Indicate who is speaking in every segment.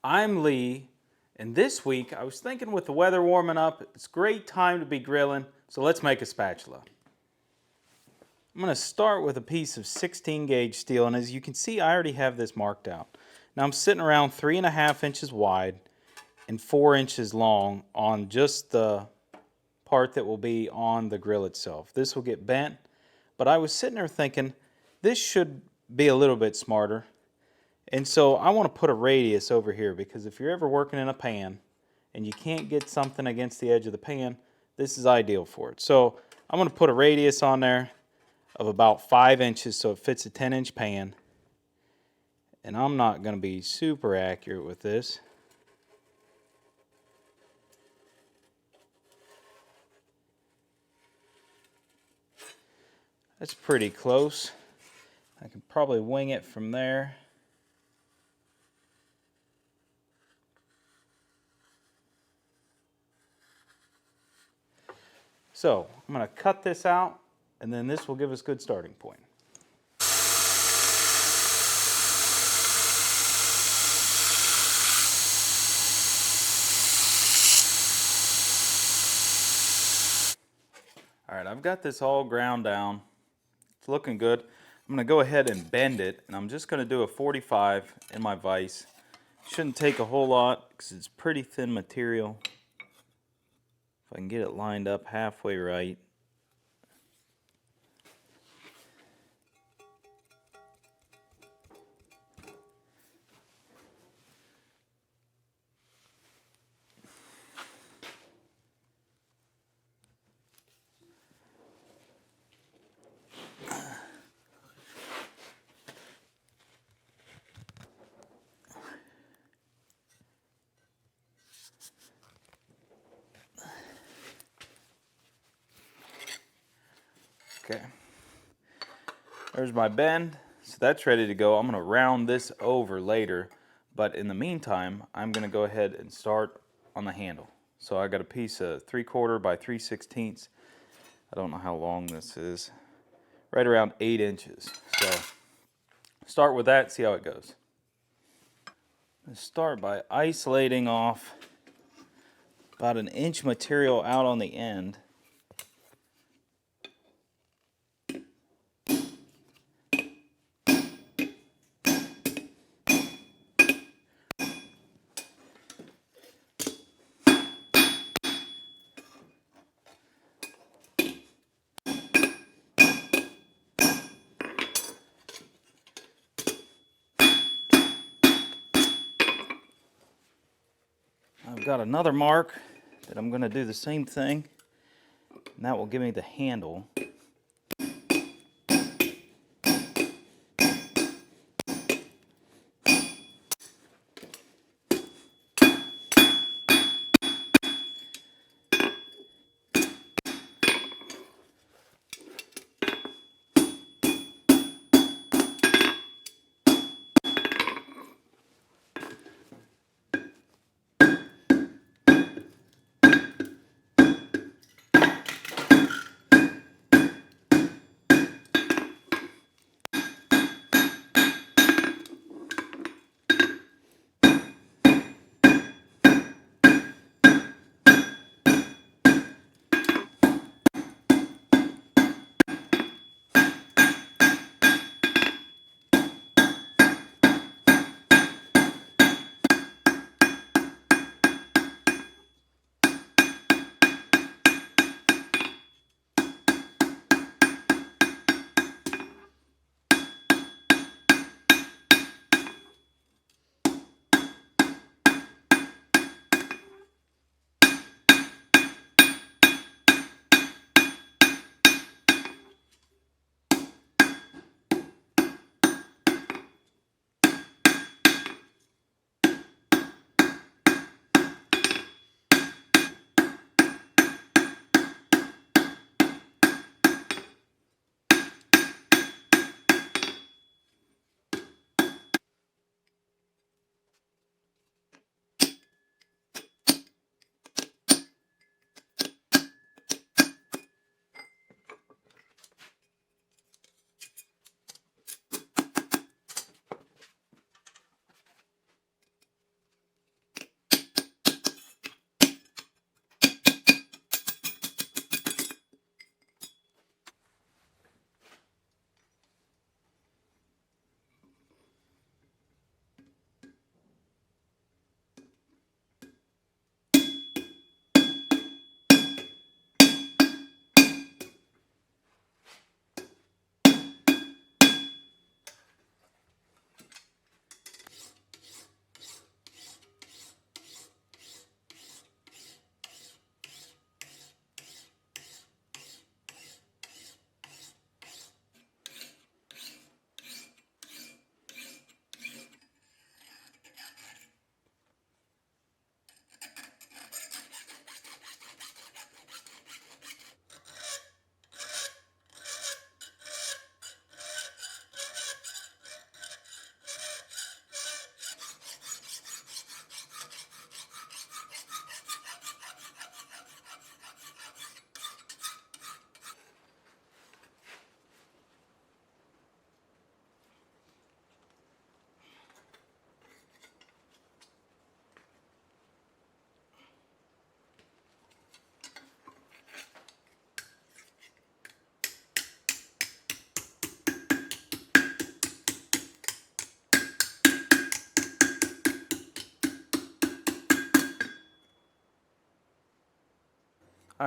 Speaker 1: I'm Lee, and this week I was thinking with the weather warming up, it's a great time to be grilling, so let's make a spatula. I'm going to start with a piece of 16 gauge steel, and as you can see I already have this marked out. Now I'm sitting around 3.5 inches wide and 4 inches long on just the part that will be on the grill itself. This will get bent, but I was sitting there thinking this should be a little bit smarter. And so I want to put a radius over here because if you're ever working in a pan and you can't get something against the edge of the pan, this is ideal for it. So I'm going to put a radius on there of about 5 inches so it fits a 10-inch pan. And I'm not going to be super accurate with this. That's pretty close. I can probably wing it from there. So I'm going to cut this out, and then this will give us a good starting point. All right, I've got this all ground down. It's looking good. I'm going to go ahead and bend it, and I'm just going to do a 45 in my vise. Shouldn't take a whole lot because it's pretty thin material. If I can get it lined up halfway right. Okay, there's my bend, so that's ready to go. I'm going to round this over later, but in the meantime, I'm going to go ahead and start on the handle. So I got a piece of 3/4 by 3/16. I don't know how long this is, right around 8 inches. So start with that, see how it goes. Let's start by isolating off about 1 inch material out on the end. I've got another mark that I'm going to do the same thing, and that will give me the handle.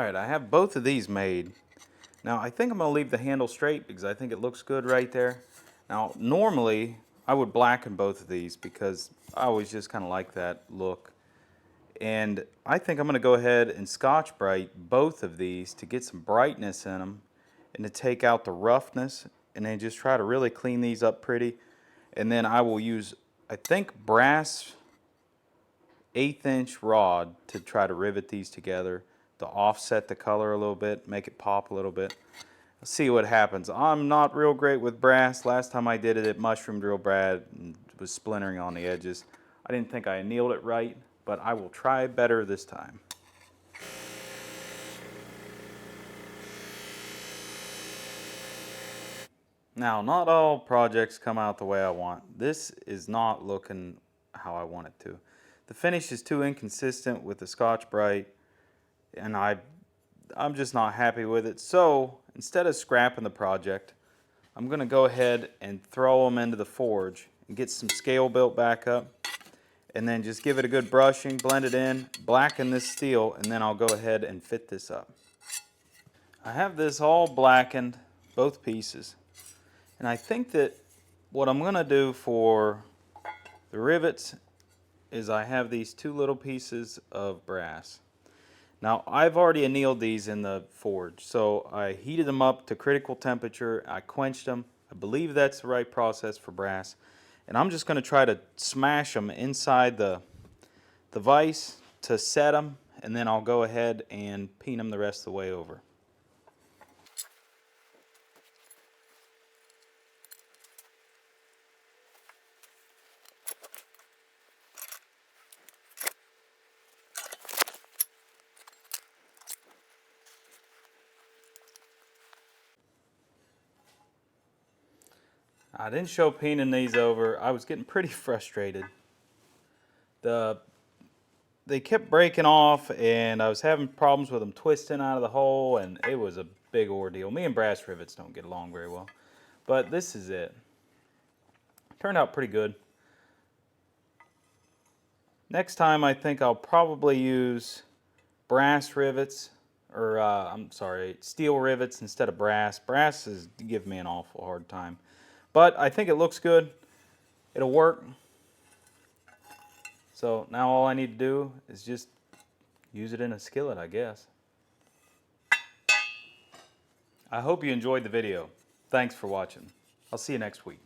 Speaker 1: Alright, I have both of these made. Now I think I'm going to leave the handle straight because I think it looks good right there. Now normally I would blacken both of these because I always just kind of like that look. And I think I'm going to go ahead and Scotch Brite both of these to get some brightness in them and to take out the roughness, and then just try to really clean these up pretty. And then I will use, I think, brass 1/8 inch rod to try to rivet these together to offset the color a little bit, make it pop a little bit. Let's see what happens. I'm not real great with brass. Last time I did it, it mushroomed real bad and was splintering on the edges. I didn't think I annealed it right, but I will try better this time. Now, not all projects come out the way I want. This is not looking how I want it to. The finish is too inconsistent with the Scotch Brite, and I'm just not happy with it. So instead of scrapping the project, I'm going to go ahead and throw them into the forge and get some scale built back up, and then just give it a good brushing, blend it in, blacken this steel, and then I'll go ahead and fit this up. I have this all blackened, both pieces. And I think that what I'm going to do for the rivets is I have these two little pieces of brass. Now I've already annealed these in the forge, so I heated them up to critical temperature, I quenched them. I believe that's the right process for brass. And I'm just going to try to smash them inside the vise to set them, and then I'll go ahead and paint them the rest of the way over. I didn't show painting these over. I was getting pretty frustrated. They kept breaking off, and I was having problems with them twisting out of the hole, and it was a big ordeal. Me and brass rivets don't get along very well. But this is it. Turned out pretty good. Next time I think I'll probably use brass rivets, or I'm sorry, steel rivets instead of brass. Brass is giving me an awful hard time. But I think it looks good. It'll work. So now all I need to do is just use it in a skillet, I guess. I hope you enjoyed the video. Thanks for watching. I'll see you next week.